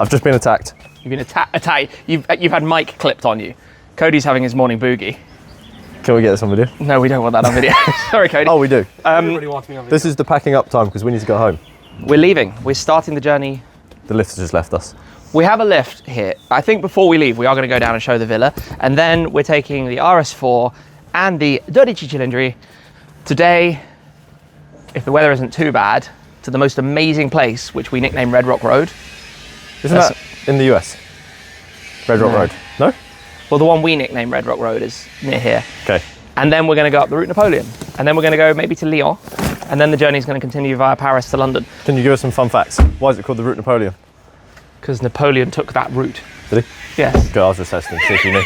I've just been attacked. You've been attacked. You've had Mike clipped on you. Cody's having his morning boogie. Can we get this on video? No, we don't want that on video. Sorry, Cody. Oh, we do. Everybody wants me on video. This is the packing up time because we need to go home. We're leaving. We're starting the journey. The lift has just left us. We have a lift here. I think before we leave, we are going to go down and show the villa. And then we're taking the RS4 and the 12Cilindri today, if the weather isn't too bad, to the most amazing place, which we nicknamed Red Rock Road. Isn't that in the US? Red Rock Road? No? Well, the one we nicknamed Red Rock Road is near here. Okay. And then we're going to go up the Route Napoleon. And then we're going to go maybe to Lyon. And then the journey's going to continue via Paris to London. Can you give us some fun facts? Why is it called the Route Napoleon? Because Napoleon took that route. Did he? Yes. Good, I was just testing, see if you knew.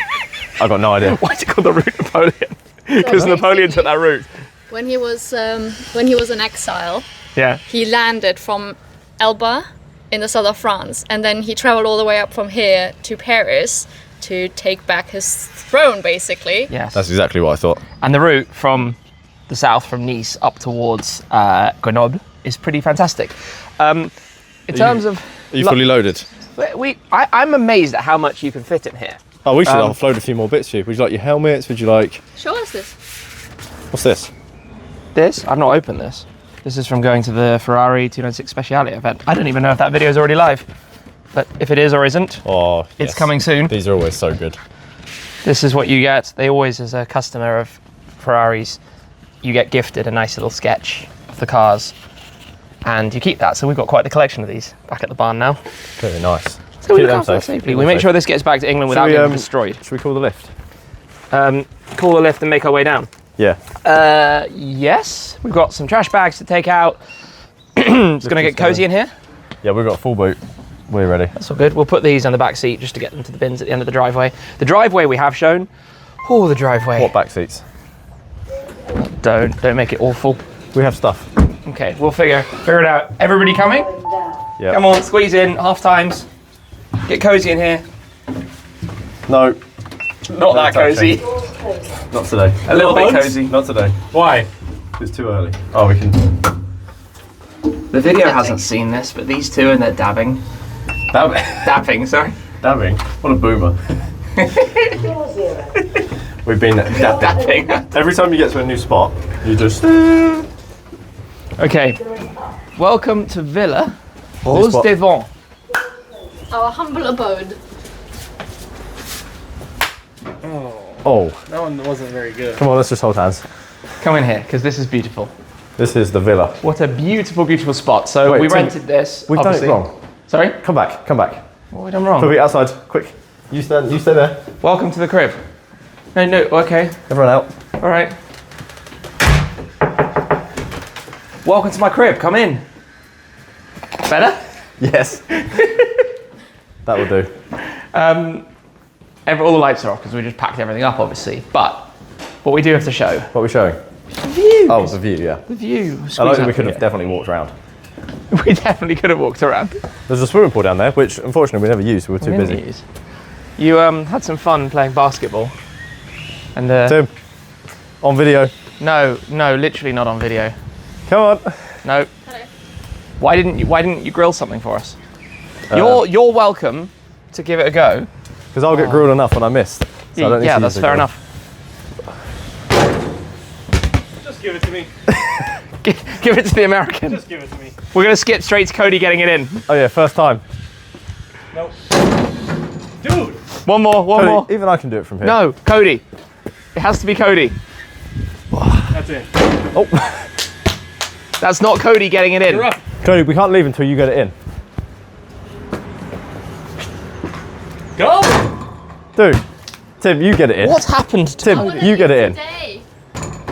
I've got no idea. Why is it called the Route Napoleon? Because Napoleon took that route. When he was in exile, Yeah. he landed from Elba in the south of France, and then he traveled all the way up from here to Paris to take back his throne, basically. Yes. That's exactly what I thought. And the route from the south, from Nice up towards Grenoble, is pretty fantastic. In terms of... Are you fully loaded? I'm amazed at how much you can fit in here. Oh, we should offload a few more bits for you. Would you like your helmets? Would you like... Show us this. What's this? This? I've not opened this. This is from going to the Ferrari 296 Speciale event. I don't even know if that video is already live. But if it is or isn't, it's coming soon. These are always so good. This is what you get. They always, as a customer of Ferraris, you get gifted a nice little sketch of the cars. And you keep that. So we've got quite the collection of these back at the barn now. Very nice. So we look after that safely. We make sure this gets back to England without being destroyed. Should we call the lift? Call the lift and make our way down. Yeah. Yes. We've got some trash bags to take out. It's going to get cozy in here. Yeah, we've got a full boot. We're ready. That's all good. We'll put these on the back seat just to get them to the bins at the end of the driveway. The driveway we have shown. Oh, the driveway. What back seats? Don't make it awful. We have stuff. Okay, we'll figure it out. Everybody coming? Yeah. Come on, squeeze in, half times. Get cozy in here. No. Not that cozy. Not today. A little bit cozy. Not today. Why? It's too early. Oh, we can... The video hasn't seen this, but these two and they're dabbing. Dapping, sorry. Dabbing? What a boomer. We've been dapping. Every time you get to a new spot, you just... Okay. Welcome to Villa Aux Devants. Our humble abode. Oh. That one wasn't very good. Come on, let's just hold hands. Come in here, because this is beautiful. This is the villa. What a beautiful, beautiful spot. So Wait, we Tim, rented this. We've obviously. done it wrong. Sorry? Come back, come back. What have we done wrong? Put it outside, quick. You stay there. Welcome to the crib. No, okay. Everyone out. All right. Welcome to my crib. Come in. Better? Yes. That will do. All the lights are off because we just packed everything up, obviously. But what we do have to show. What are we showing? The view. Oh, the view, yeah. The view. I like that we could have definitely walked around. We definitely could have walked around. There's a swimming pool down there, which unfortunately we never used. We were too busy. You had some fun playing basketball. And Tim, on video. No, literally not on video. Come on. No. Hello. Why didn't you grill something for us? You're welcome to give it a go. Because I'll get grilled enough when I missed. So I don't need to that's use fair grill. enough. Just give it to me. Give it to the American. Just give it to me. We're going to skip straight to Cody getting it in. Oh yeah, first time. Nope. Dude! One more. Even I can do it from here. No, Cody. It has to be Cody. That's it. Oh. That's not Cody getting it in. You're up. Cody, we can't leave until you get it in. Go! Dude, Tim, you get it in. What's happened to Tim, Cody? you get it in. Today.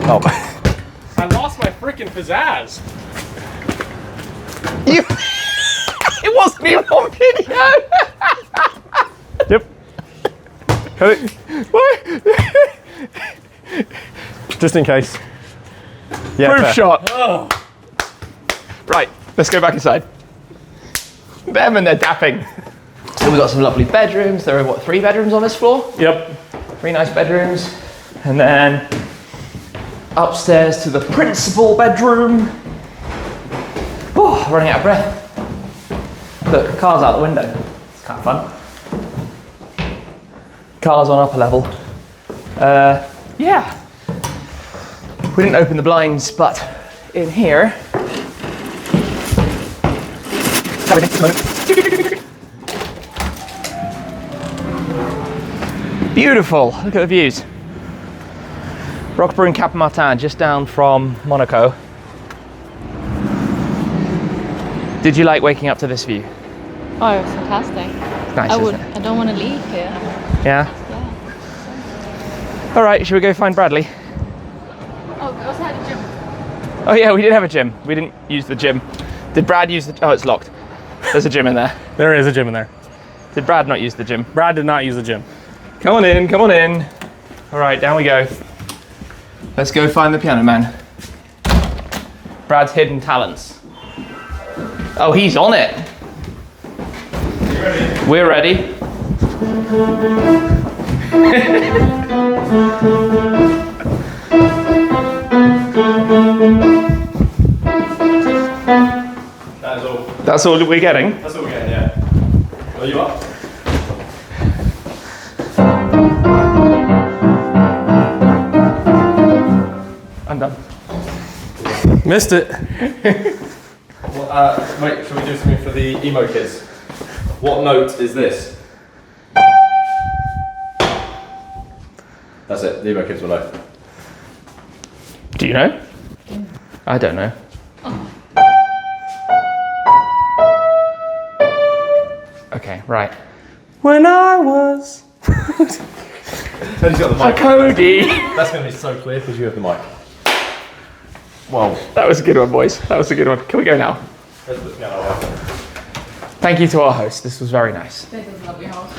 Oh. I lost my freaking pizzazz. It wasn't even on video. Yep. Cody. Just in case. Yeah, Proof fair. shot. Oh. Right, let's go back inside. Them and they're dapping. So we've got some lovely bedrooms. There are, 3 bedrooms on this floor? Yep. 3 nice bedrooms. And then upstairs to the principal bedroom. Oh, running out of breath. Look, car's out the window. kind of fun. Cars on upper level. Yeah. We didn't open the blinds, but in here. Beautiful, look at the views. Roquebrune Cap Martin, just down from Monaco. Did you like waking up to this view? Oh, it was fantastic. Nice, isn't it? I don't want to leave here. Yeah? Yeah. All right, should we go find Bradley? Oh, we also had a gym. Oh yeah, we did have a gym. We didn't use the gym. Did Brad use the, oh, it's locked. There's a gym in there. There is a gym in there. Did Brad not use the gym? Brad did not use the gym. Come on in, come on in. All right, down we go. Let's go find the piano man. Brad's hidden talents. Oh, he's on it. We're ready. That's all. That's all we're getting. That's all we're getting, yeah. Are you up? I'm done. Missed it. Well, wait, shall we do something for the emo kids? What note is this? That's it, the emo kids will know. Do you know? I don't know. Okay, right. When I was Teddy's got the a mic. Cody. That's going to be so clear because you have the mic. Wow. That was a good one, boys. That was a good one. Can we go now? Let's put the piano away. Thank you to our host. This was very nice. This is a lovely house.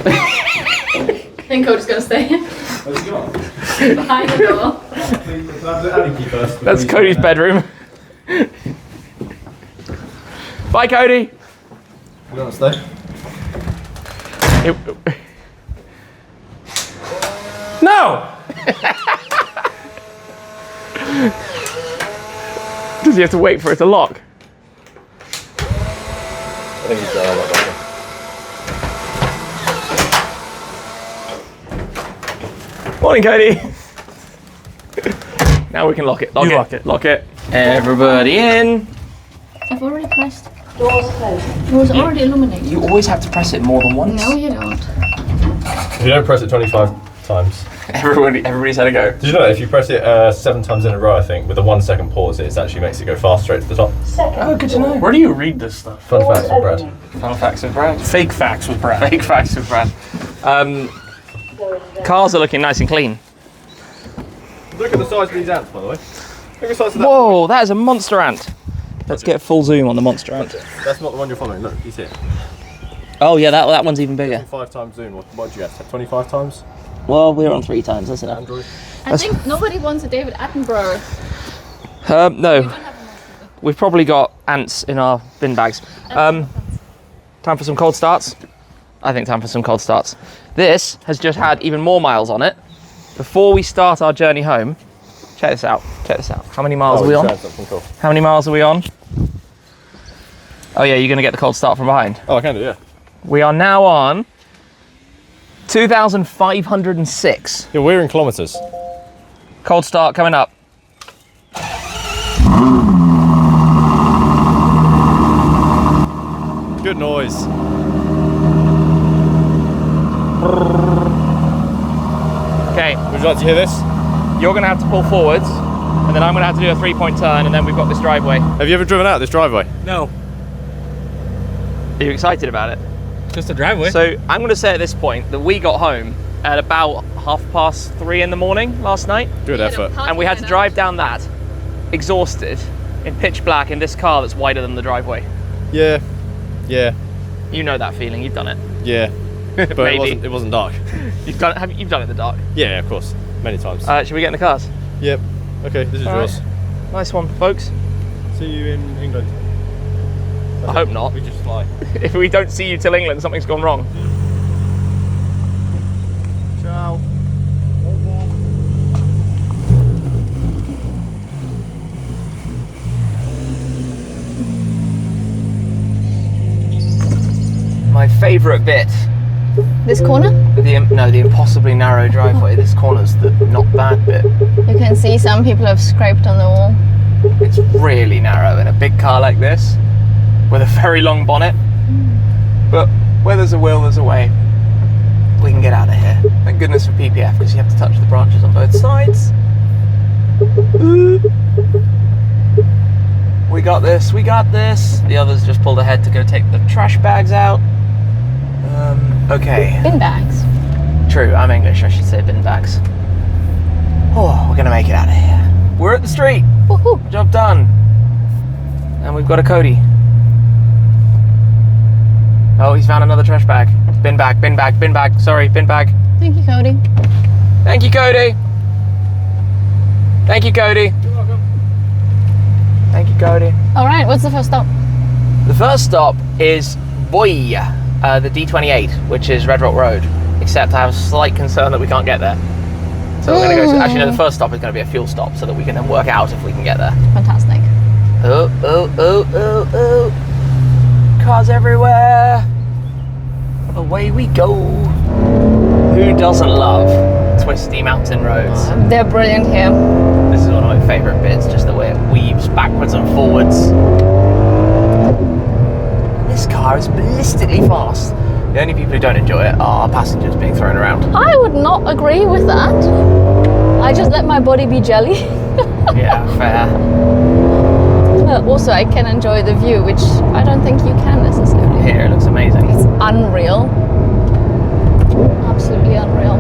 I think Cody's going to stay Where's he gone? behind the door. Please, let's have the alley key first. That's Cody's bedroom. Bye, Cody. You want to stay? No! Does he have to wait for it to lock? I think he's there a lot better. Morning, Cody. Now we can lock it. You lock it. Lock it. Everybody in. I've already pressed. Doors closed. It was already illuminated. You always have to press it more than once. No, you don't. If you don't press it 25 times. Everybody's had a go. Did you know that if you press it 7 times in a row, I think, with a 1 second pause, it actually makes it go fast straight to the top? Oh, good to know. Where do you read this stuff? Fun facts with Brad. Fun facts with Brad. Fake facts with Brad. Fake facts with Brad. Cars are looking nice and clean. Look at the size of these ants, by the way. Look at the size of that. Whoa, that is a monster ant. Let's get full zoom on the monster ant. That's not the one you're following. Look, he's here. Oh yeah, that one's even bigger. 5 times zoom. What did you get? 25 times? Well, we're on 3 times, that's enough. Android? I think nobody wants a David Attenborough. No. We've probably got ants in our bin bags. Time for some cold starts? I think time for some cold starts. This has just had even more miles on it. Before we start our journey home, check this out. How many miles are we on? Cool. How many miles are we on? Oh yeah, you're going to get the cold start from behind. Oh, I can do, yeah. We are now on 2,506. Yeah, we're in kilometres. Cold start coming up. Good noise. Okay, Would you like to hear this? you're going to have to pull forwards, and then I'm going to have to do a 3-point turn, and then we've got this driveway. Have you ever driven out this driveway? No, Are you excited about it? just a driveway. So I'm going to say at this point that we got home at about 3:30 in the morning last night, Good effort. and we had to drive down that, exhausted, in pitch black in this car that's wider than the driveway. Yeah. Yeah. You know that feeling, you've done it. Yeah. But Maybe. it wasn't dark. You've done it in the dark. Yeah, of course. Many times. Should we get in the cars? Yep. Okay, this is All yours. right. Nice one, folks. See you in England. I hope not. We just fly. If we don't see you till England, something's gone wrong. Ciao. My favourite bit. This corner? The impossibly narrow driveway. This corner's the not bad bit. You can see some people have scraped on the wall. It's really narrow in a big car like this, with a very long bonnet. But where there's a will, there's a way. We can get out of here. Thank goodness for PPF, because you have to touch the branches on both sides. Ooh. We got this, we got this. The others just pulled ahead to go take the trash bags out. Okay. Bin bags. True, I'm English, I should say bin bags. Oh, we're gonna make it out of here. We're at the street. Woohoo. Job done. And we've got a Cody. Oh, he's found another trash bag. Bin bag, bin bag, bin bag. Sorry, bin bag. Thank you, Cody. Thank you, Cody. Thank you, Cody. You're welcome. Thank you, Cody. All right, what's the first stop? The first stop is the D28, which is Red Rock Road. Except I have a slight concern that we can't get there. So we're going to go. Actually, no, the first stop is going to be a fuel stop, so that we can then work out if we can get there. Fantastic. Oh, oh, oh, oh, oh. Cars everywhere. Away we go. Who doesn't love twisty mountain roads? They're brilliant here. This is one of my favourite bits, just the way it weaves backwards and forwards. And this car is ballistically fast. The only people who don't enjoy it are passengers being thrown around. I would not agree with that. I just let my body be jelly. Yeah, fair. But also, I can enjoy the view, which I don't think you can necessarily. Here, it looks amazing. It's unreal. Absolutely unreal.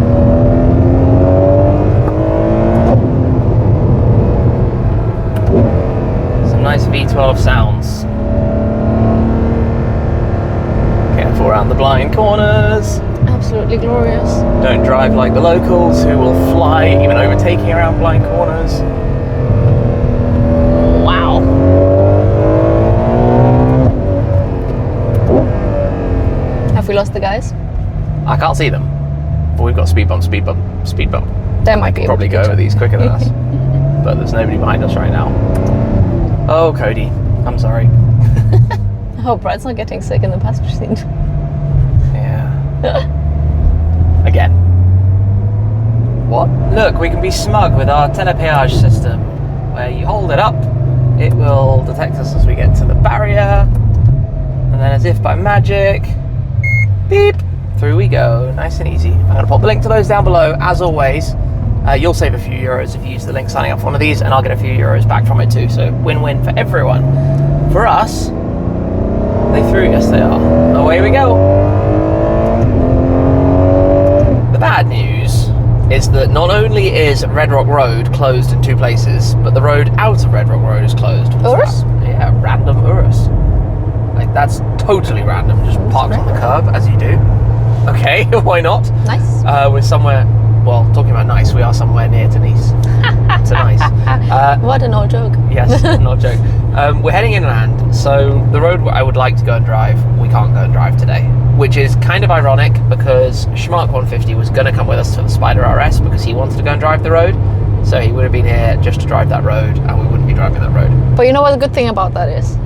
Some nice V12 sounds. Careful around the blind corners. Absolutely glorious. Don't drive like the locals who will fly, even overtaking around blind corners. Wow. Have we lost the guys? I can't see them, but we've got speed bump, speed bump, speed bump. They I might can be probably go over these quicker than us, but there's nobody behind us right now. Oh, Cody, I'm sorry. I hope Brad's not getting sick in the passenger seat. Yeah. Again. What? Look, we can be smug with our telepéage system, where you hold it up, it will detect us as we get to the barrier, and then as if by magic, beep, through we go, nice and easy. I'm going to pop the link to those down below, as always. You'll save a few euros if you use the link signing up for one of these, and I'll get a few euros back from it too, so win-win for everyone. For us, they threw, yes they are. Away we go. The bad news is that not only is Red Rock Road closed in two places, but the road out of Red Rock Road is closed. Urus? Yeah, random Urus. Like, that's totally random, just parked on the curb, as you do. Okay, why not? Nice. We're somewhere, well, talking about nice, we are somewhere near to Nice. To Nice. What an old joke. Yes, not a joke. We're heading inland, so the road I would like to go and drive, we can't go and drive today. Which is kind of ironic, because Schmark150 was going to come with us to the Spider RS because he wanted to go and drive the road. So he would have been here just to drive that road, and we wouldn't be driving that road. But you know what the good thing about that is?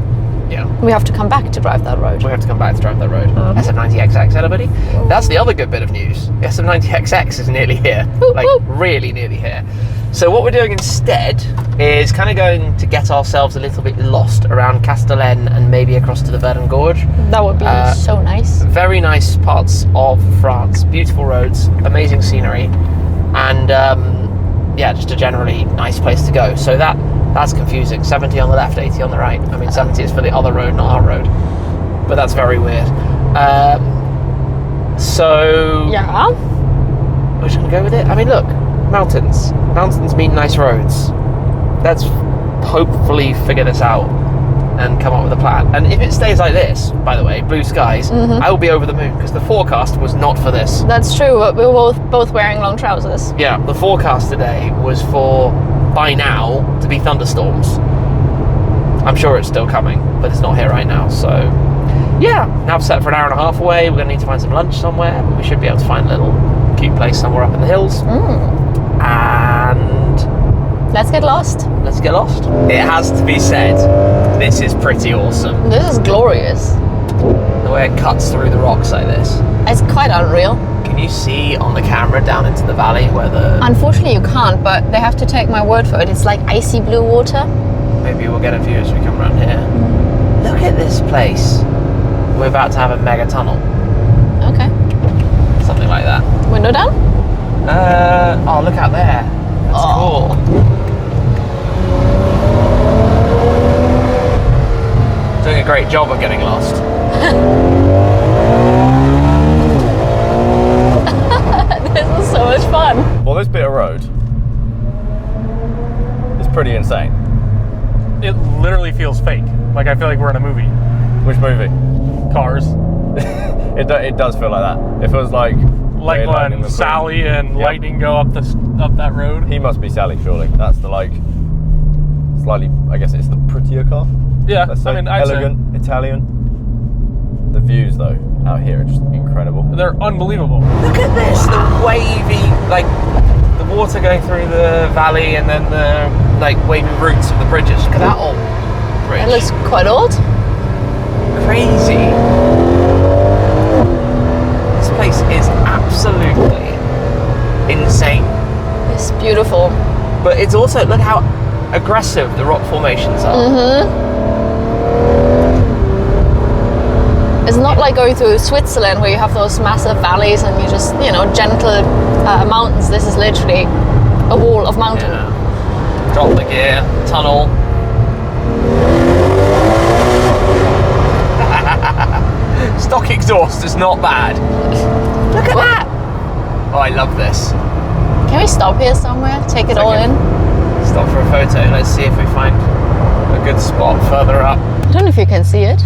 Yeah. We have to come back to drive that road. We have to come back to drive that road. SF90XX, everybody. That's the other good bit of news. The SF90XX is nearly here. Like, really nearly here. So what we're doing instead is kind of going to get ourselves a little bit lost around Castellane and maybe across to the Verdun Gorge. That would be so nice. Very nice parts of France. Beautiful roads, amazing scenery, and yeah, just a generally nice place to go. So that's confusing. 70 on the left, 80 on the right. I mean, 70 is for the other road, not our road. But that's very weird. So Yeah. we're just gonna go with it. I mean, look, mountains. Mountains mean nice roads. Let's hopefully figure this out and come up with a plan. And if it stays like this, by the way, blue skies, I will be over the moon, because the forecast was not for this. That's true, but we were both wearing long trousers. Yeah, the forecast today was for, by now, to be thunderstorms. I'm sure it's still coming, but it's not here right now, so yeah, now set for an hour and a half away. We're going to need to find some lunch somewhere, but we should be able to find a little cute place somewhere up in the hills. And Let's get lost. let's get lost. It has to be said, this is pretty awesome. This is glorious. The where it cuts through the rocks like this. It's quite unreal. Can you see on the camera down into the valley where the... Unfortunately, you can't, but they have to take my word for it. It's like icy blue water. Maybe we'll get a view as we come around here. Look at this place. We're about to have a mega tunnel. Okay. Something like that. Window down? Oh, look out there. That's cool. Doing a great job of getting lost. This is so much fun. Well, this bit of road is pretty insane. It literally feels fake. Like I feel like we're in a movie. Which movie? Cars. It does feel like that. It feels like When Sally and Lightning go up that road. He must be Sally, surely. That's the slightly. I guess it's the prettier car. Yeah, Let's say. I mean, I'd Elegant, Italian. The views though out here are just incredible. They're unbelievable. Look at this, the wavy, like the water going through the valley and then the like wavy roots of the bridges. Look at that old bridge. It looks quite old. Crazy. This place is absolutely insane. It's beautiful. But it's also, look how aggressive the rock formations are. Mm-hmm. It's not like going through Switzerland where you have those massive valleys and you just, gentle mountains. This is literally a wall of mountain. Yeah. Drop the gear, tunnel. Stock exhaust is not bad. Look at that! Oh, I love this. Can we stop here somewhere? Take it all in? Stop for a photo. Let's see if we find a good spot further up. I don't know if you can see it.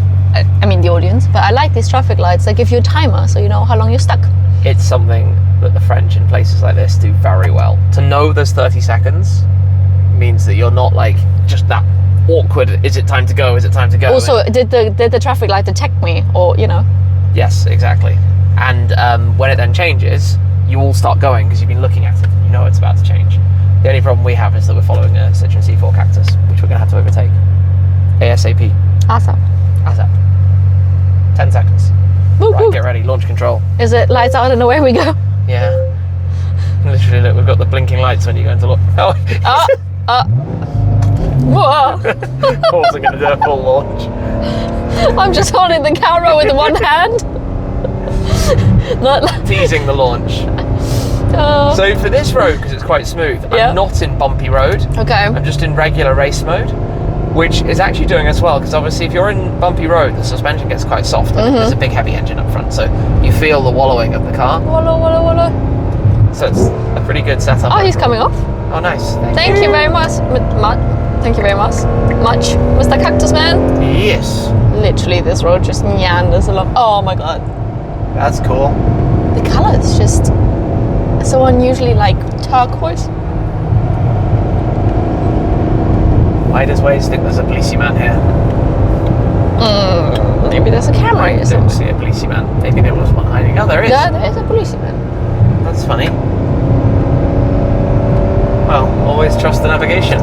I mean the audience, but I like these traffic lights. They give you a timer so you know how long you're stuck. It's something that the French in places like this do very well. To know there's 30 seconds means that you're not like just that awkward. Is it time to go? Is it time to go? Also, did the traffic light detect me, or Yes, exactly. And when it then changes, you all start going because you've been looking at it. You know it's about to change. The only problem we have is that we're following a Citroen C4 Cactus, which we're going to have to overtake. ASAP. ASAP. ASAP. 10 seconds. Woo, Right, woo. get ready. Launch control. Is it lights out and away we go? Yeah. Literally, look, we've got the blinking lights when you go into look. Oh. Whoa! Also going to do a full launch. I'm just holding the camera with one hand. Not like, Teasing the launch. So for this road, because it's quite smooth, Yeah. I'm not in bumpy road. okay. I'm just in regular race mode, which is actually doing us well, because obviously if you're in bumpy road, the suspension gets quite soft. And There's a big heavy engine up front, so you feel the wallowing of the car. Wallow, wallow, wallow. So it's a pretty good setup. Oh, he's coming off. Oh, nice. Thank you very much. Thank you very much, Mr. Cactus Man. Yes. Literally, this road just meanders along. Oh my god. That's cool. The colour is just so unusually like turquoise. Why does Waze think there's a policeman here? Maybe there's a camera I here don't somewhere. see a policeman. Maybe there was one hiding. Oh, there is. Yeah, there is a policeman. That's funny. Well, always trust the navigation.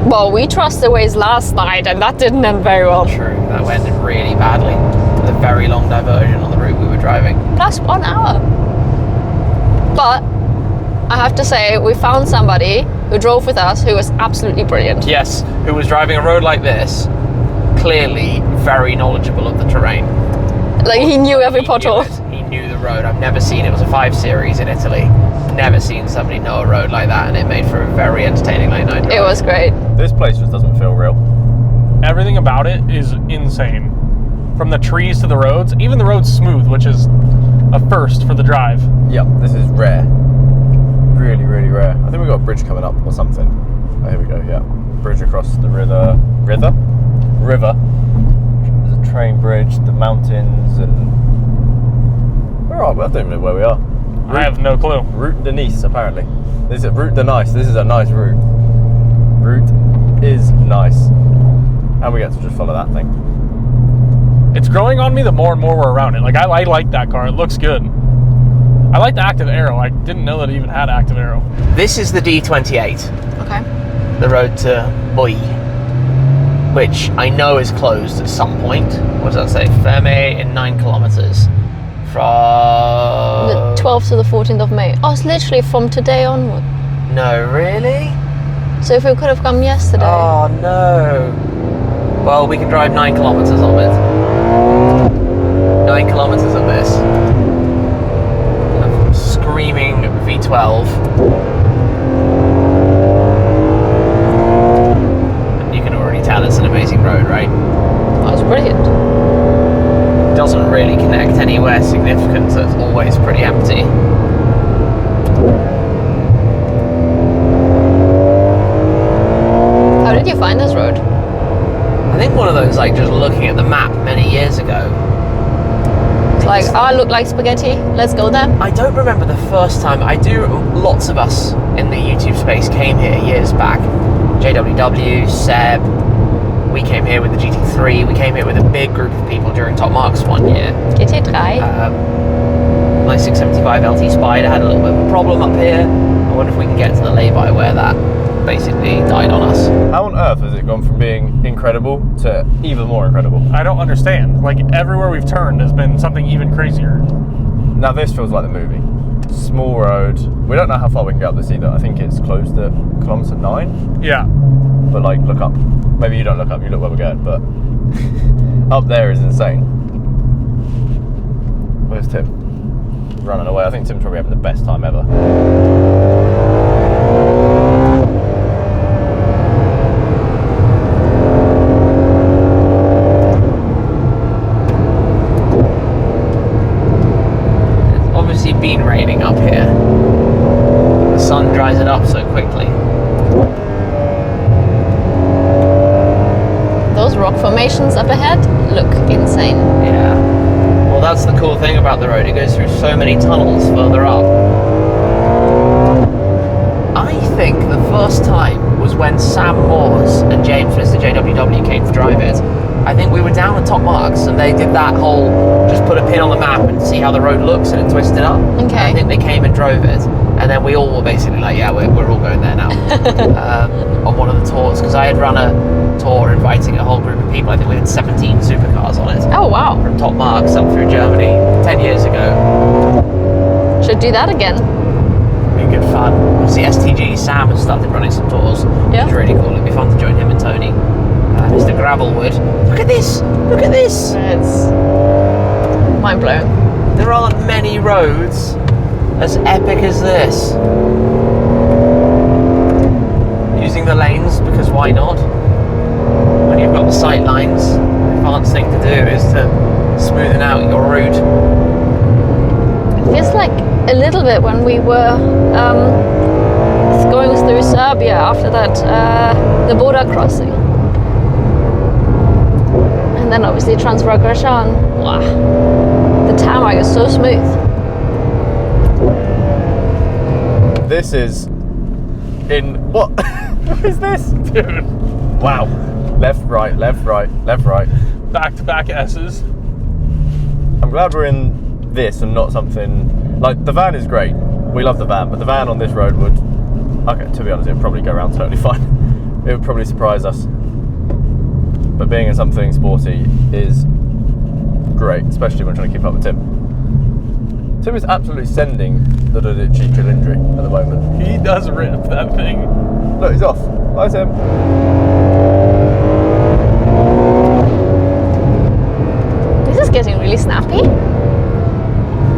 Well, we trusted Waze last night and that didn't end very well. True, that went really badly. With a very long diversion on the route we were driving. Plus 1 hour. But I have to say, we found somebody who drove with us who was absolutely brilliant. Yes, who was driving a road like this, clearly very knowledgeable of the terrain. Like he knew every He pothole. knew it. He knew the road. I've never seen, it was a 5 Series in Italy. Never seen somebody know a road like that, and it made for a very entertaining late night drive. It was great. This place just doesn't feel real. Everything about it is insane. From the trees to the roads, even the road's smooth, which is a first for the drive. Yep, this is rare. Really, really rare. I think we've got a bridge coming up or something. Oh, here we go, yeah. Bridge across the river. River. There's a train bridge, the mountains, and... Where are we? I don't even know where we are. I have no clue. Route de Nice, apparently. This is Route de Nice. This is a nice route. Route is nice. And we get to just follow that thing. It's growing on me the more and more we're around it. Like, I like that car. It looks good. I like the active aero. I didn't know that it even had active aero. This is the D28, Okay. the road to Boy. which I know is closed at some point. What does that say? Ferme in 9 kilometers from The 12th to the 14th of May. Oh, it's literally from today onward. No, really? So if we could have come yesterday. Oh no. Well, we can drive 9 kilometers of it. 9 kilometers of this. Screaming V12. And you can already tell it's an amazing road, right? That was brilliant. Doesn't really connect anywhere significant, so it's always pretty empty. How did you find this road? I think one of those, like, just looking at the map many years ago. It's like, oh, I look like spaghetti. Let's go there. I don't remember the first time. Lots of us in the YouTube space came here years back. JWW, Seb. We came here with the GT3. We came here with a big group of people during Top Marks one year. GT3. My 675 LT Spider had a little bit of a problem up here. I wonder if we can get to the lay-by where that basically died on us. How on earth has it gone from being incredible to even more incredible? I don't understand. Like, everywhere we've turned has been something even crazier. Now this feels like the movie. Small road. We don't know how far we can get up this either. I think it's closed at kilometre 9. Yeah. But like, look up. Maybe you don't look up, you look where we're going, but up there is insane. Where's Tim? Running away. I think Tim's probably having the best time ever. It's obviously been raining up here. The sun dries it up so quickly. Those rock formations up ahead look insane. Yeah. Well, that's the cool thing about the road. It goes through so many tunnels further up. I think the first time was when Sam Moores and James, Mr. JWW, came to drive it. I think we were down at Top Marks and they did that whole just put a pin on the map and see how the road looks and it twisted up. Okay. I think they came and drove it. And then we all were basically like, yeah, we're all going there now. On one of the tours, because I had run a tour inviting a whole group of people. I think we had 17 supercars on it. Oh, wow. From Top Marks up through Germany 10 years ago. Should do that again. Be good fun. Obviously, STG Sam has started running some tours. Yeah. It's really cool. It'd be fun to join him and Tony. Mr. Gravelwood. Look at this! Look at this! It's mind blowing. There aren't many roads as epic as this. Using the lanes, because why not? When you've got the sight lines, the advanced thing to do is to smoothen out your route. It feels like a little bit when we were going through Serbia after that, the border crossing. And then obviously Transvagration. Wow. The tarmac is so smooth. This is in what? What is this? Dude. Wow. Left, right, left, right, left, right. Back-to-back S's. I'm glad we're in this and not something like the van is great. We love the van, but the van on this road would, okay, to be honest, it would probably go around totally fine. It would probably surprise us. But being in something sporty is great, especially when trying to keep up with Tim. Tim is absolutely sending the 12Cilindri at the moment. He does rip that thing. Look, he's off. Bye, Tim. This is getting really snappy.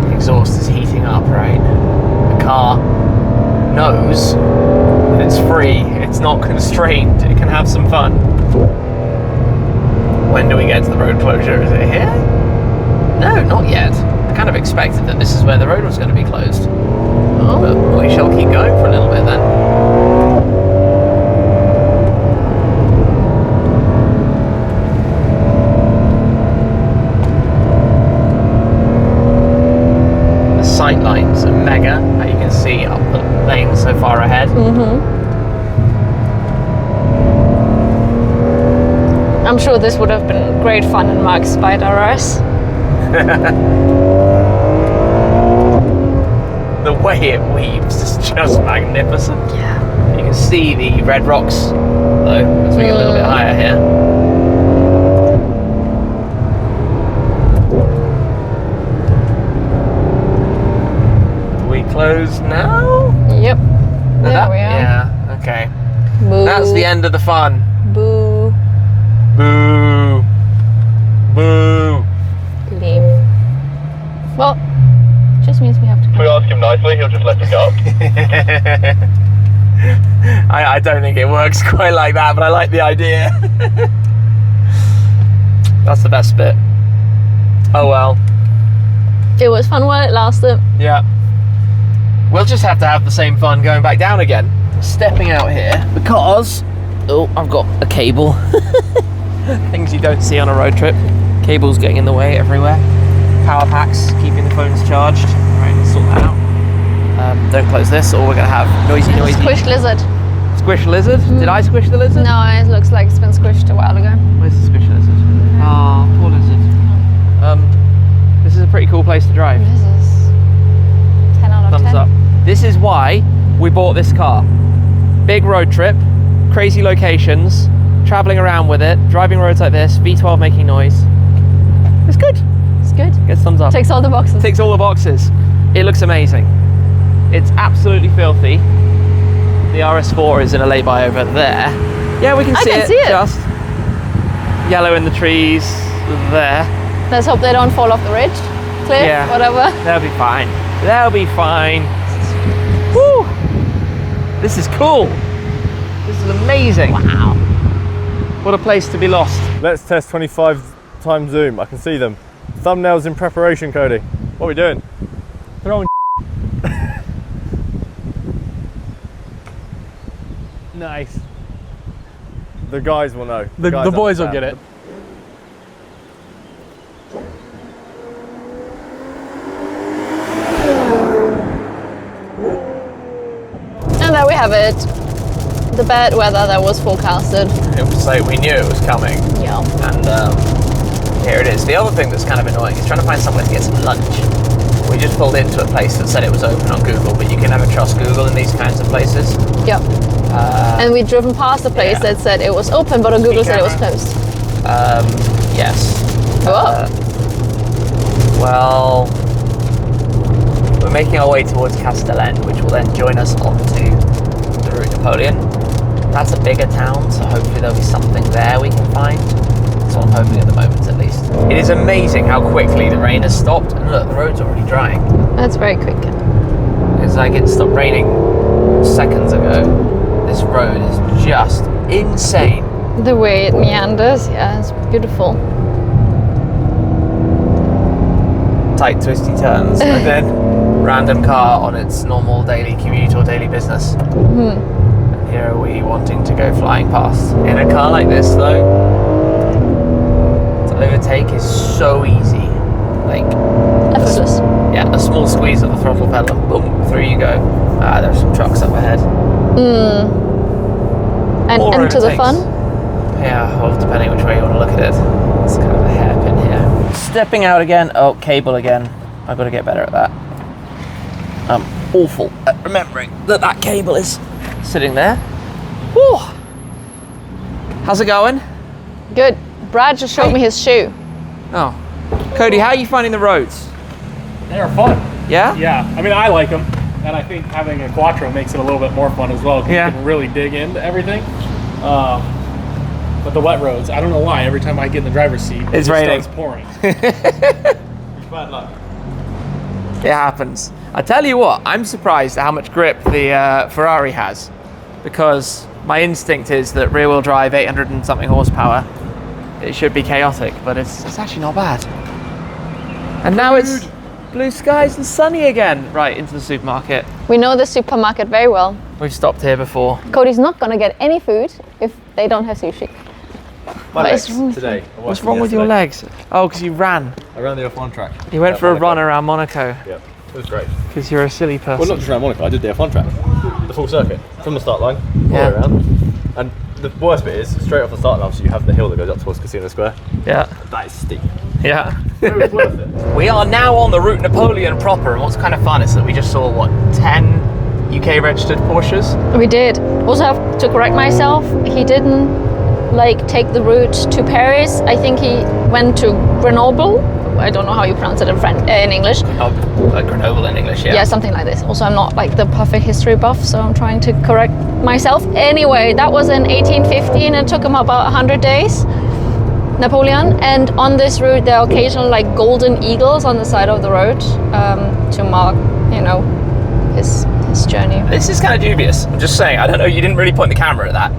The exhaust is heating up, right? The car knows that it's free, it's not constrained, it can have some fun. When do we get to the road closure? Is it here? No, not yet. I kind of expected that this is where the road was going to be closed. Oh. But we shall keep going for a little bit then. The sight lines are mega, how you can see up the lane so far ahead. I'm sure this would have been great fun in Mark's Spider RS. The way it weaves is just magnificent. Yeah. You can see the red rocks, though, as we get a little bit higher here. closed now? Yep. There we are. Yeah, okay. Boo. That's the end of the fun. Boo. Boo. Boo. Lame. Well, just means we have to If we come. ask him nicely, he'll just let us go. I don't think it works quite like that, but I like the idea. That's the best bit. Oh well. It was fun while it lasted. Yeah. We'll just have to have the same fun going back down again. Stepping out here because I've got a cable. Things you don't see on a road trip. Cables getting in the way everywhere. Power packs keeping the phones charged. Right, let's sort that out. Don't close this or we're gonna have noisy. Squished lizard. Squish lizard? Did I squish the lizard? No, it looks like it's been squished a while ago. Where's the squish lizard? Oh, poor lizard. This is a pretty cool place to drive. This is 10 out of Thumbs 10. up. This is why we bought this car. Big road trip, crazy locations, traveling around with it, driving roads like this, V12 making noise. It's good. It's good. Gets thumbs up. Ticks all the boxes. Ticks all the boxes. It looks amazing. It's absolutely filthy. The RS4 is in a lay-by over there. Yeah, we can see it. Just yellow in the trees there. Let's hope they don't fall off the ridge, cliff, Yeah. whatever. They'll be fine. They'll be fine. Woo! This is cool. This is amazing. Wow. What a place to be lost. Let's test 25 times zoom. I can see them. Thumbnails in preparation, Cody. What are we doing? Throwing nice. The guys will know. The guys boys will understand. get it. And there we have it. The bad weather that was forecasted. It was like we knew it was coming. Yeah. And here it is. The other thing that's kind of annoying is trying to find somewhere to get some lunch. We just pulled into a place that said it was open on Google, but you can never trust Google in these kinds of places. Yeah. And we'd driven past a place yeah. that said it was open, but on Google said it was closed. Yes. Oh. Well, we're making our way towards Castellan, which will then join us onto the Route Napoleon. That's a bigger town, so hopefully there'll be something there we can find. That's what I'm hoping at the moment, at least. It is amazing how quickly the rain has stopped, and look, the road's already drying. That's very quick. It's like it stopped raining seconds ago. This road is just insane. The way it meanders, yeah, it's beautiful. Tight, twisty turns, and then random car on its normal daily commute or daily business. And here are we wanting to go flying past. In a car like this, though, to overtake is so easy. Like, Effortless. yeah, a small squeeze of the throttle pedal and boom, through you go. There's some trucks up ahead. And Or into the overtakes. fun. Yeah, well, depending which way you want to look at it. It's kind of a hairpin here. Stepping out again. Oh, cable again. I've got to get better at that. I'm awful at remembering that cable is sitting there. Woo! How's it going? Good. Brad just showed me his shoe. Oh. Cody, how are you finding the roads? They are fun. Yeah? Yeah, I mean, I like them. And I think having a Quattro makes it a little bit more fun as well. 'Cause Yeah. you can really dig into everything. But the wet roads, I don't know why, every time I get in the driver's seat, it It's just raining. starts pouring. Bad luck. It happens. I tell you what, I'm surprised at how much grip the Ferrari has, because my instinct is that rear-wheel drive, 800 and something horsepower, it should be chaotic, but it's actually not bad. And now it's blue skies and sunny again. Right, into the supermarket. We know the supermarket very well. We've stopped here before. Cody's not gonna get any food if they don't have sushi. My What legs is wrong with today. What's wrong with your legs? Oh, because you ran. I ran the F1 track. You went At for a Monaco. run around Monaco, Yeah, it was great. because you're a silly person. Well, not just around Monaco, I did the F1 track. The full circuit, from the start line, all Yeah. the way around. And the worst bit is, straight off the start line, so you have the hill that goes up towards Casino Square. Yeah. That is steep. Yeah. It was worth it. We are now on the Route Napoleon proper, and what's kind of fun is that we just saw, 10 UK registered Porsches? We did. Also have to correct myself. He didn't take the route to Paris. I think he went to Grenoble I don't know how you pronounce it in French, in English. Grenoble in English, Yeah, something like this. Also, I'm not like the perfect history buff, so I'm trying to correct myself. Anyway, that was in 1815. It took him about 100 days. Napoleon, and on this route there are occasional like golden eagles on the side of the road to mark, you know, his journey. This is kind of dubious. I'm just saying. I don't know. You didn't really point the camera at that,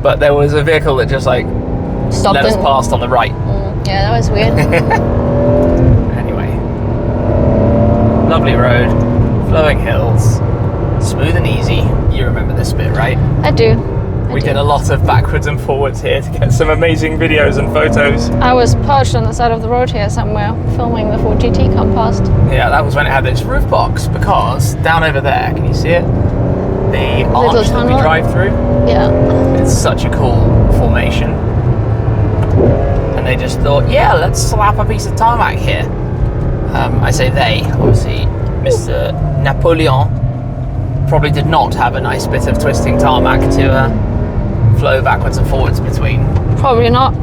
but there was a vehicle that just like Stopped let us past on the right. Yeah, that was weird. Anyway, lovely road, flowing hills, smooth and easy. You remember this bit, right? I do. We did a lot of backwards and forwards here to get some amazing videos and photos. I was perched on the side of the road here somewhere, filming the Ford GT come past. Yeah, that was when it had this roof box, because down over there, can you see it? The arch that we drive through. Yeah. It's such a cool formation. And they just thought, yeah, let's slap a piece of tarmac here. I say they, obviously, Mr. Napoleon probably did not have a nice bit of twisting tarmac to flow backwards and forwards between. Probably not.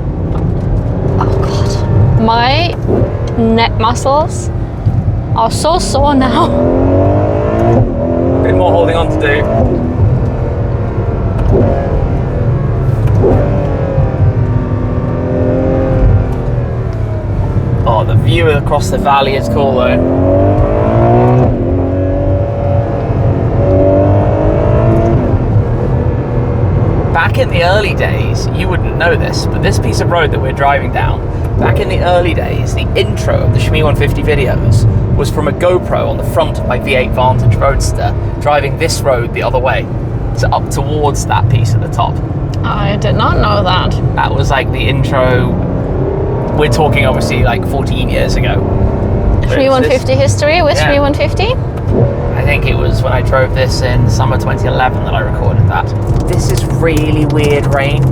Oh god. My neck muscles are so sore now. A bit more holding on to do. Oh, the view across the valley is cool though. Back in the early days, you wouldn't know this, but this piece of road that we're driving down, back in the early days, the intro of the Shmee 150 videos was from a GoPro on the front of my V8 Vantage Roadster, driving this road the other way, so up towards that piece at the top. I did not know that. That was like the intro. We're talking obviously like 14 years ago. Shmee 150 history with Shmee 150? I think it was when I drove this in summer 2011 that I recorded that. This is really weird rain.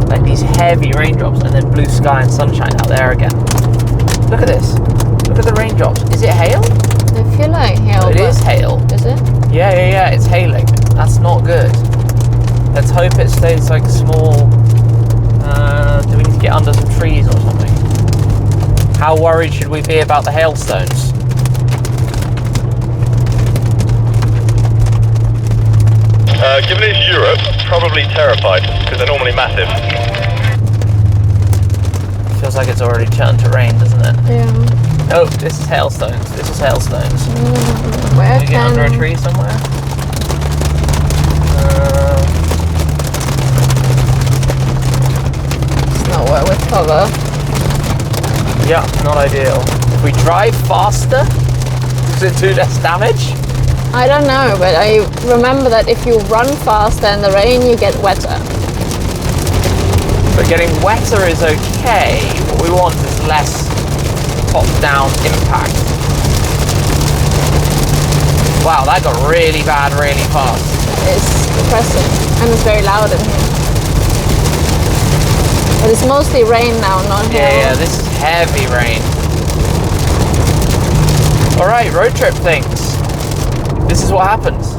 Like these heavy raindrops and then blue sky and sunshine out there again. Look at this. Look at the raindrops. Is it hail? I feel like hail. Oh, it is hail. Is it? Yeah, it's hailing. That's not good. Let's hope it stays like small. Do we need to get under some trees or something? How worried should we be about the hailstones? Given it's Europe, probably terrified, because they're normally massive. Feels like it's already turned to rain, doesn't it? Yeah. Oh, this is hailstones. This is hailstones. Where Can we get under a tree somewhere? It's nowhere with cover. Yeah, not ideal. If we drive faster, does it do less damage? I don't know, but I remember that if you run faster in the rain, you get wetter. But getting wetter is okay. What we want is less top-down impact. Wow, that got really bad really fast. It's depressing, and it's very loud in here. But it's mostly rain now, not hail. Yeah, this is heavy rain. All right, road trip things. This is what happens.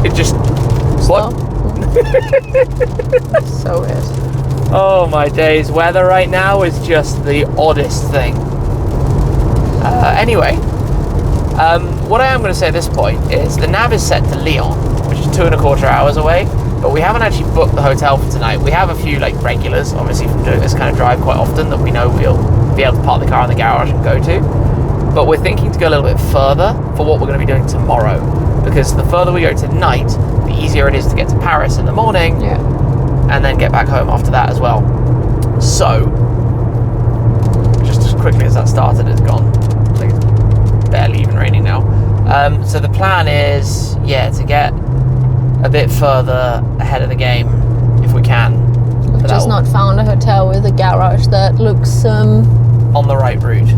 It just what? So weird. Oh my days, weather right now is just the oddest thing. Anyway, what I am going to say at this point is the nav is set to Lyon, which is 2.25 hours away, but we haven't actually booked the hotel for tonight. We have a few like regulars, obviously from doing this kind of drive quite often, that we know we'll be able to park the car in the garage and go to. But we're thinking to go a little bit further for what we're going to be doing tomorrow, because the further we go tonight, the easier it is to get to Paris in the morning, and then get back home after that as well. So, just as quickly as that started, it's gone. Like it's barely even raining now. So the plan is, to get a bit further ahead of the game if we can. We've just not found a hotel with a garage that looks on the right route.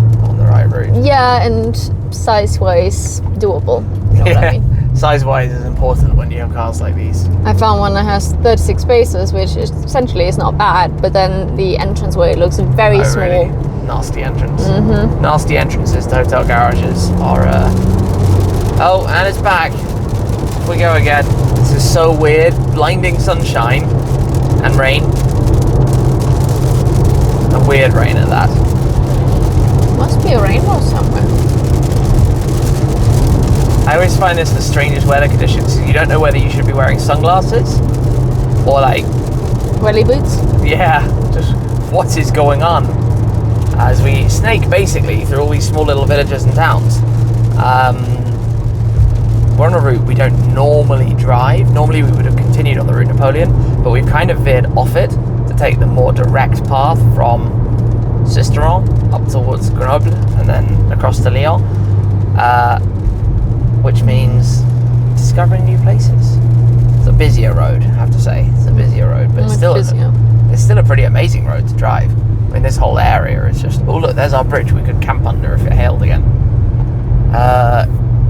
Yeah, and size-wise doable. You know what I mean? Size-wise is important when you have cars like these. I found one that has 36 spaces, which is essentially is not bad, but then the entranceway looks very small. Really nasty entrance. Mm-hmm. Nasty entrances to hotel garages are... Oh, and it's back. We go again. This is so weird. Blinding sunshine and rain. And weird rain at that. Must be a rainbow somewhere. I always find this the strangest weather conditions. You don't know whether you should be wearing sunglasses or like, Welly boots. yeah, just what is going on as we snake basically through all these small little villages and towns. We're on a route we don't normally drive. Normally we would have continued on the Route Napoleon, but we've kind of veered off it to take the more direct path from Sisteron up towards Grenoble and then across to Lyon, which means discovering new places. It's a busier road, I have to say. It's a busier road, but it's still a pretty amazing road to drive. I mean, this whole area is just, oh look, there's our bridge we could camp under if it hailed again.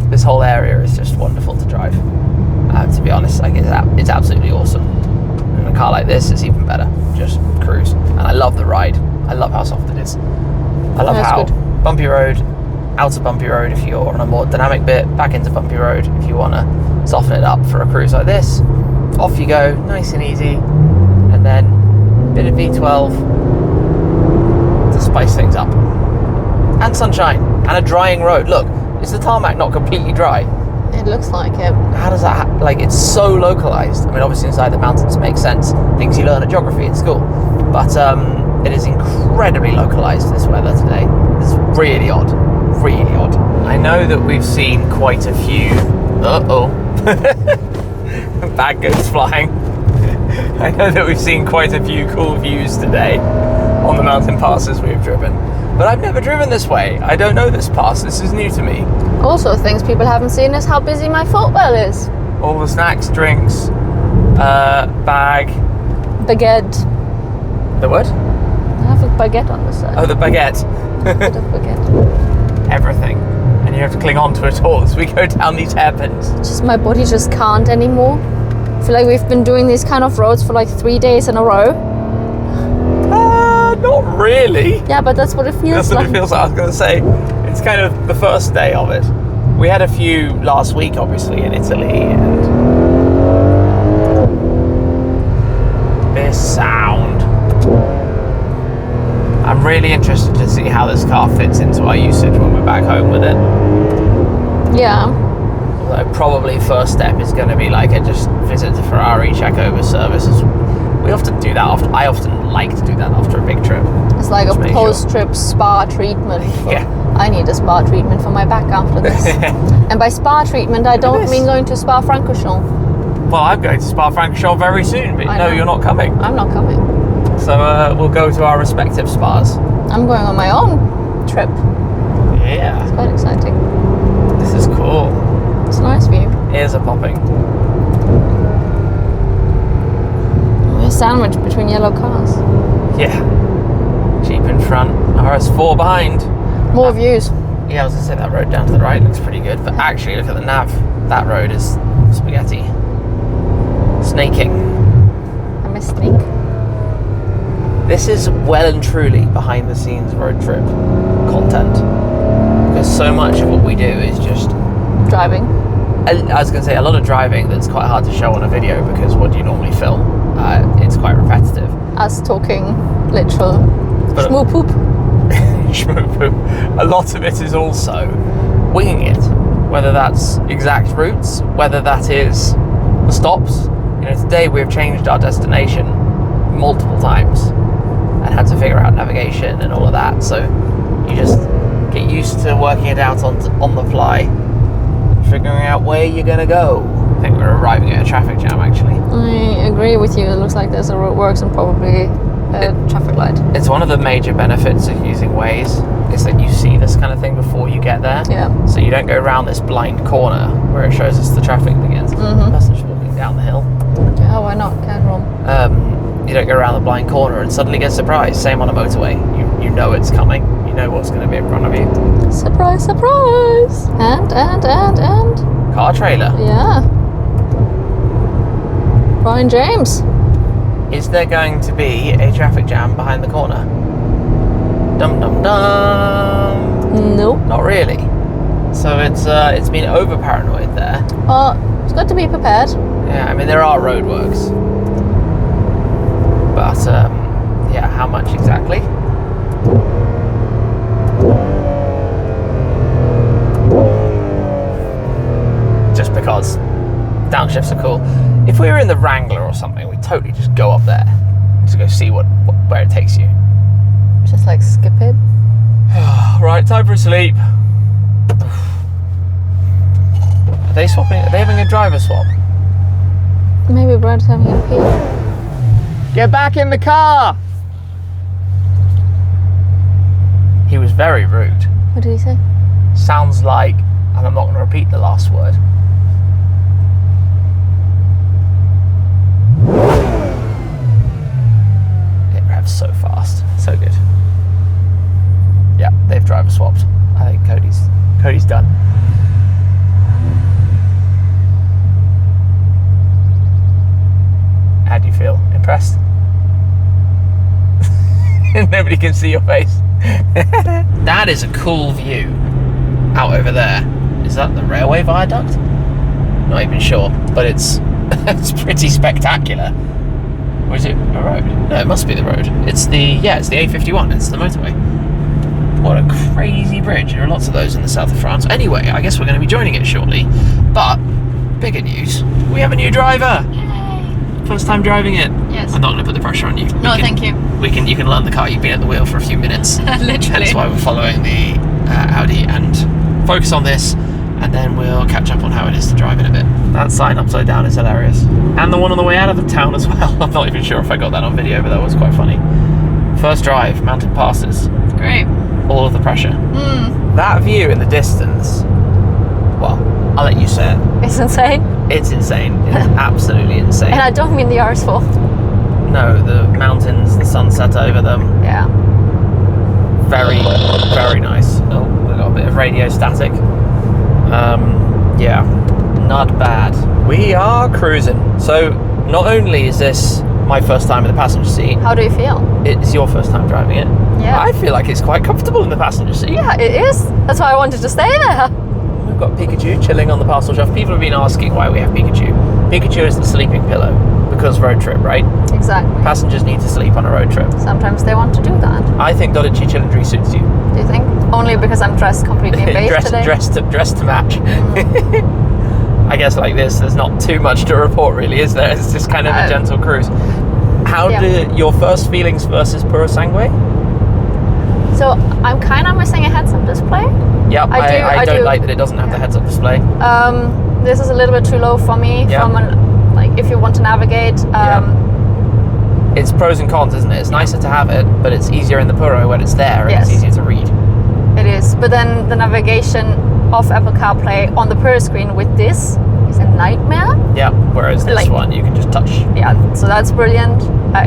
This whole area is just wonderful to drive. To be honest, like it's absolutely awesome. And a car like this is even better. Just cruise, and I love the ride. I love how soft it is. I love how bumpy road, out of bumpy road if you're on a more dynamic bit, back into bumpy road if you want to soften it up for a cruise like this. Off you go, nice and easy, and then a bit of V12 to spice things up. And sunshine, and a drying road. Look, is the tarmac not completely dry? It looks like it. How does that like, it's so localized. I mean, obviously inside the mountains makes sense, things you learn at geography in school, but it is incredibly localized, this weather today. It's really odd. Really odd. I know that we've seen quite a few. Bag goes flying. I know that we've seen quite a few cool views today on the mountain passes we've driven, but I've never driven this way. I don't know this pass. This is new to me. Also, things people haven't seen is how busy my footwell is. All the snacks, drinks, bag. Baguette. The what? I have a baguette on the side. Oh, the baguette. A bit of baguette. Everything. And you have to cling on to it all as we go down these hairpins. Just my body just can't anymore. I feel like we've been doing these kind of roads for like 3 days in a row. Not really. Yeah, but that's what it feels That's what like. it feels like. I was going to say, it's kind of the first day of it. We had a few last week, obviously, in Italy, and this sound. I'm really interested to see how this car fits into our usage when we're back home with it. Yeah. Although probably first step is going to be like just visit the Ferrari, check over services. We often do that after. I often like to do that after a big trip. It's like a Just make post-trip spa treatment. Yeah. I need a spa treatment for my back after this. And by spa treatment, I don't mean going to Spa-Francorchamps. Well, I'm going to Spa-Francorchamps very soon, but I no, know. you're not coming. I'm not coming. So we'll go to our respective spas. I'm going on my own trip. Yeah, It's quite exciting. this is cool. It's a nice view. Ears are popping. We're sandwiched between yellow cars. Yeah. Jeep in front, RS4 behind. More views. Yeah, I was going to say that road down to the right looks pretty good, but actually look at the nav. That road is spaghetti. Snaking. I'm a snake. This is well and truly behind the scenes road trip content. Because so much of what we do is just... Driving. I was going to say a lot of driving that's quite hard to show on a video because what do you normally film? It's quite repetitive. Us talking literal But- shmoo poop. A lot of it is also winging it, whether that's exact routes, whether that is the stops. You know, today we've changed our destination multiple times and had to figure out navigation and all of that, so you just get used to working it out on the fly, figuring out where you're going to go. I think we're arriving at a traffic jam actually. I agree with you. It looks like there's a roadworks and probably a traffic light. It's one of the major benefits of using Waze is that you see this kind of thing before you get there. Yeah. So you don't go around this blind corner where it shows us the traffic begins. Mhm. That's just walking down the hill. Yeah, why not? Casual. You don't go around the blind corner and suddenly get surprised. Same on a motorway. You know it's coming. You know what's going to be in front of you. Surprise, surprise! And. Car trailer. Yeah. Brian James. Is there going to be a traffic jam behind the corner? Dum dum dum. Nope. Not really. So it's been over paranoid there. Well, it's good to be prepared. Yeah, I mean there are roadworks, but yeah, how much exactly? because downshifts are cool. If we were in the Wrangler or something, we'd totally just go up there to go see where it takes you. Just like skip it. Right, time for a sleep. Are they swapping? Are they having a driver swap? Maybe Brad's having a pee. Get back in the car! He was very rude. What did he say? Sounds like, and I'm not going to repeat the last word. It revs so fast, so good. Yeah, they've driver swapped. I think Cody's done. How do you feel? Impressed? Nobody can see your face. That is a cool view out over there. Is that the railway viaduct? Not even sure, but it's pretty spectacular. Or is it a road? No, it must be the road. It's the A51. It's the motorway. What a crazy bridge. There are lots of those in the south of France. Anyway, I guess we're going to be joining it shortly. But bigger news: we have a new driver. First time driving it. Yes. I'm not going to put the pressure on you. No, thank you. You can learn the car. You've been at the wheel for a few minutes. Literally. That's why we're following the Audi and focus on this, and then we'll catch up on how it is to drive in a bit. That sign upside down is hilarious, and the one on the way out of the town as well. I'm not even sure if I got that on video, but that was quite funny. First drive, mountain passes. Great. All of the pressure. That view in the distance. Well, I'll let you say it. It's insane. It's insane. It's absolutely insane. And I don't mean the RS4. No, the mountains, the sunset over them. Yeah. Very, very nice. Oh, we've got a bit of radio static. Yeah, not bad. We are cruising. So, not only is this my first time in the passenger seat, How do you feel? it's your first time driving it. Yeah. I feel like it's quite comfortable in the passenger seat. Yeah, it is. That's why I wanted to stay there. We've got Pikachu chilling on the parcel shelf. People have been asking why we have Pikachu. Pikachu is the sleeping pillow, because road trip, right? Exactly. Passengers need to sleep on a road trip. Sometimes they want to do that. I think 12Cilindri suits you. Do you think? Only because I'm dressed completely in beige today? dressed to match. I guess like this, there's not too much to report really, is there? It's just kind of a gentle cruise. How did your first feelings versus Puro Sangue? So I'm kind of missing a heads-up display. Yep, I don't do. like that it doesn't have the heads-up display. This is a little bit too low for me. Yeah. Like if you want to navigate. It's pros and cons, isn't it? It's nicer to have it, but it's easier in the Puro when it's there and it's easier to read. It is, but then the navigation of Apple CarPlay on the Puro screen with this is a nightmare. Yeah, whereas this one you can just touch. Yeah, so that's brilliant.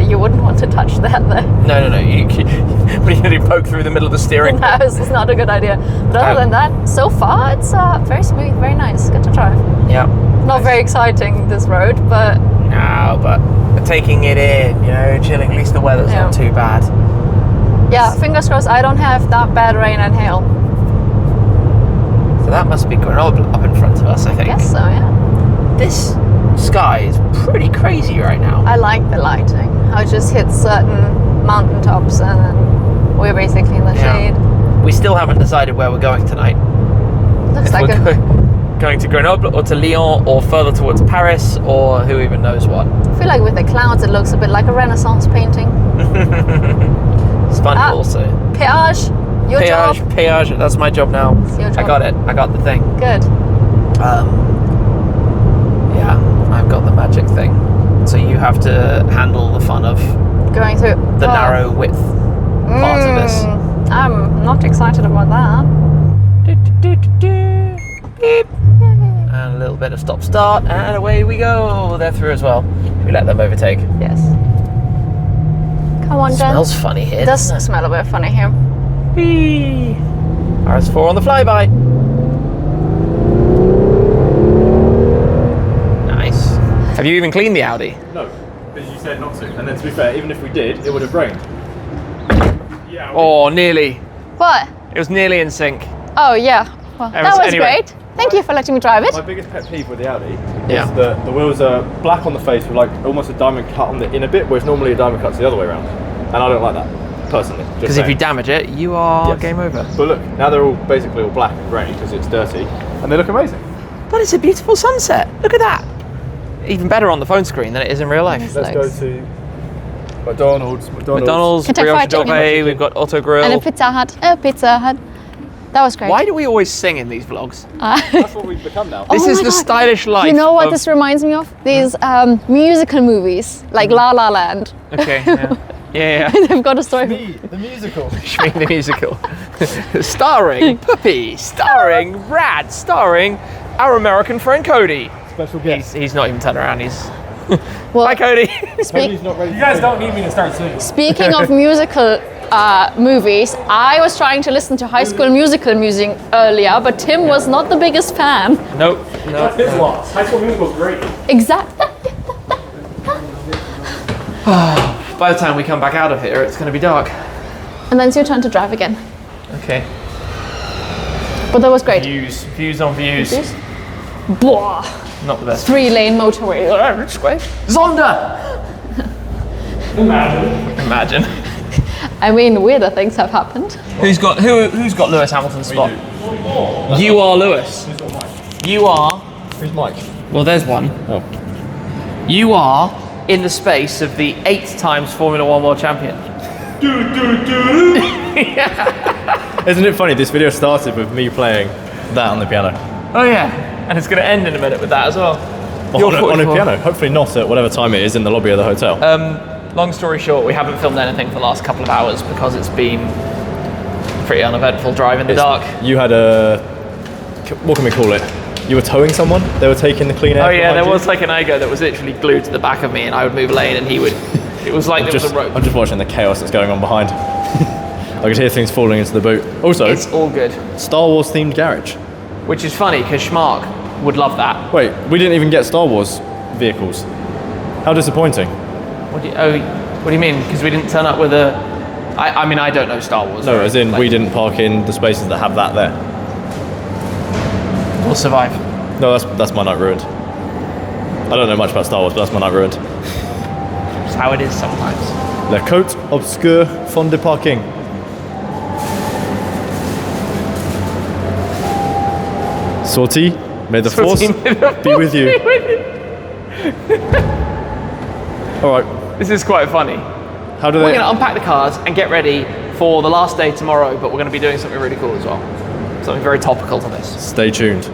You wouldn't want to touch that though. No. What are you going to do, poke through the middle of the steering? No, this is not a good idea. But other than that, so far it's very smooth, very nice, good to drive. Yeah. Not very exciting, this road, but... No, but taking it in, chilling, at least the weather's not too bad. Yeah, fingers crossed I don't have that bad rain and hail. So that must be Grenoble up in front of us, I think. I guess so, yeah. This sky is pretty crazy right now. I like the lighting. I just hit certain mountaintops and then we're basically in the shade. We still haven't decided where we're going tonight. Looks If like we're going to Grenoble or to Lyon or further towards Paris or who even knows what. I feel like with the clouds it looks a bit like a Renaissance painting. Sponge also. Péage, your job. Péage, that's my job now. It's your job. I got it. I got the thing. Good. Yeah, I've got the magic thing. So you have to handle the fun of Going through the narrow width part of this. I'm not excited about that. Beep. And a little bit of stop start and away we go. They're through as well. Should we let them overtake? Yes. Come on, Jen. Smells funny here. It does smell a bit funny here. Whee! RS4 on the flyby. Nice. Have you even cleaned the Audi? No, because you said not to. And then to be fair, even if we did, it would have rained. Yeah. Oh, nearly. What? It was nearly in sync. Oh, yeah. Well, that was great. Thank you for letting me drive it. My biggest pet peeve with the Audi Yeah. is that the wheels are black on the face with like almost a diamond cut on the inner bit, whereas normally a diamond cut's the other way around. And I don't like that, personally. Because if you damage it, you are game over. But look, now they're all basically all black and grey because it's dirty, and they look amazing. But it's a beautiful sunset. Look at that. Even better on the phone screen than it is in real life. Let's go to McDonald's. McDonald's, Can I brioche fry chicken? doré, we've got Auto Grill. And a Pizza Hut. A Pizza Hut. That was great. Why do we always sing in these vlogs? That's what we've become now. This Oh is my the God. stylish life. You know what of- this reminds me of? These musical movies, like La La Land. Okay, yeah. Yeah. They've got a story. Me, the musical. Shmee the musical. Starring Puppy, starring Rad, starring our American friend Cody. Special guest. He's not even turned around, he's... Well, Hi Cody. Cody's not ready. You guys don't need me to start singing. speaking of musical movies, I was trying to listen to High School Musical music earlier, but Tim was not the biggest fan. Nope. That's his loss. High School Musical's great. Exactly. By the time we come back out of here, it's going to be dark. And then it's your turn to drive again. Okay. But that was great. Views on views. Blah. Not the best. 3-lane motorway. It's great. Zonda! Imagine. I mean, weirder things have happened. Who's got Lewis Hamilton's spot? You are Lewis. You are. Who's Mike? Well, there's one. Oh. You are in the space of the 8 times Formula 1 world champion. Isn't it funny? This video started with me playing that on the piano. Oh yeah, and it's going to end in a minute with that as well. You're On a 44. piano. Hopefully not at whatever time it is in the lobby of the hotel. Long story short, we haven't filmed anything for the last couple of hours because it's been pretty uneventful drive in the dark. You had what can we call it? You were towing someone? They were taking the clean air. Oh yeah, there behind you? was like an Igo that was literally glued to the back of me, and I would move a lane, and he would. It was like there was a rope. I'm just watching the chaos that's going on behind. I could hear things falling into the boot. Also, It's all good, Star Wars themed garage. which is funny because Schmark would love that. Wait, we didn't even get Star Wars vehicles. How disappointing. What do you mean? Because we didn't turn up with a. I mean, I don't know Star Wars. No, right? as in Like, we didn't park in the spaces that have that there. We'll survive. No, that's my night ruined. I don't know much about Star Wars, but that's my night ruined. That's how it is sometimes. La Côte Obscure Fond de Parking. Sortie, may the force be with you. Alright, This is quite funny. how do We're they... going to unpack the cars and get ready for the last day tomorrow, but we're going to be doing something really cool as well. Something very topical to this. Stay tuned.